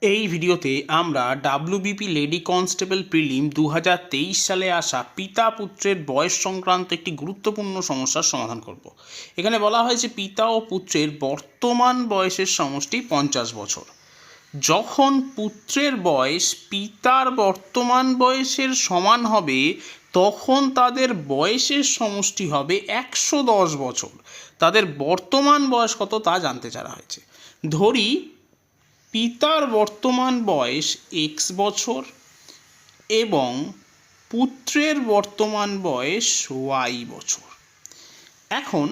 এই ভিডিওতে আমরা ডাব্লিউবিপি লেডি কনস্টেবল প্রিলিম 2023 সালে আসা পিতা পুত্রের বয়স সংক্রান্ত একটি গুরুত্বপূর্ণ সমস্যার সমাধান করব। এখানে বলা হয়েছে পিতা ও পুত্রের বর্তমান বয়সের সমষ্টি 50 বছর। যখন পুত্রের বয়স পিতার বর্তমান বয়সের সমান হবে তখন তাদের বয়সের সমষ্টি হবে 110 বছর। তাদের বর্তমান বয়স কত তা জানতে চাওয়া হয়েছে। ধরি পিতার বর্তমান বয়স x বছর এবং পুত্রের বর্তমান বয়স y বছর। এখন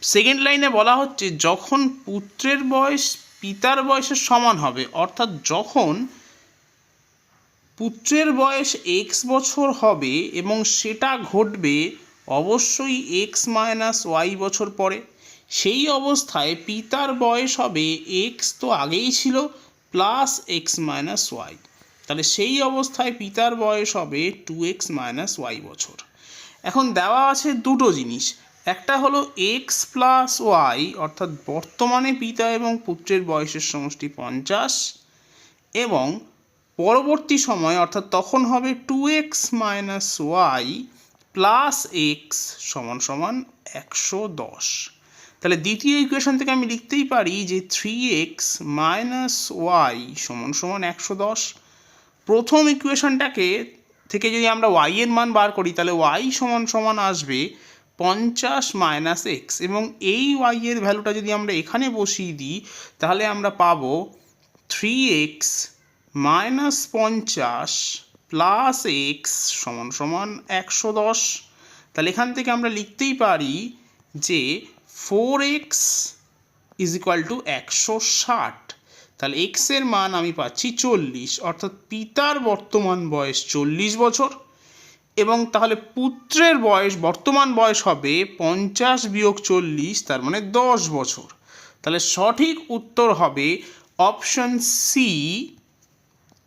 সেকেন্ড লাইনে বলা হচ্ছে যখন পুত্রের বয়স পিতার বয়সের সমান হবে, অর্থাৎ যখন পুত্রের বয়স x বছর হবে এবং সেটা ঘটবে অবশ্যই x মাইনাস y বছর পরে। সেই অবস্থায় পিতার বয়স হবে x তো আগেই ছিল প্লাস x মাইনাস ওয়াই, তাহলে সেই অবস্থায় পিতার বয়স হবে 2x মাইনাস ওয়াই বছর। এখন দেওয়া আছে দুটো জিনিস, একটা হলো x প্লাস ওয়াই অর্থাৎ বর্তমানে পিতা এবং পুত্রের বয়সের সমষ্টি 50 এবং পরবর্তী সময় অর্থাৎ তখন হবে 2x minus Y plus x সমান সমান 110। তাহলে দ্বিতীয় ইকুয়েশন থেকে আমি লিখতেই পারি যে 3x মাইনাস ওয়াই সমান সমান 110। প্রথম ইকুয়েশনটাকে থেকে যদি আমরা y এর মান বার করি তাহলে y সমান সমান আসবে 50 মাইনাস এক্স এবং এই y এর ভ্যালুটা যদি আমরা এখানে বসিয়ে দিই তাহলে আমরা পাবো 3x মাইনাস 50 প্লাস এক্স সমান সমান 110। তাহলে এখান থেকে আমরা লিখতেই পারি যে 4x ইজ ইকুয়াল টু 160। তাহলে x এর মান আমি পাচ্ছি 40, অর্থাৎ পিতার বর্তমান বয়স 40 বছর এবং তাহলে পুত্রের বয়স বর্তমান বয়স হবে 50 বিয়োগ 40, তার মানে 10 বছর। তাহলে সঠিক উত্তর হবে অপশন সি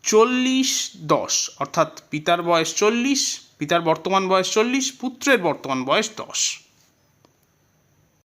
40-10, অর্থাৎ পিতার বয়স 40, পিতার বর্তমান বয়স 40, পুত্রের বর্তমান বয়স 10।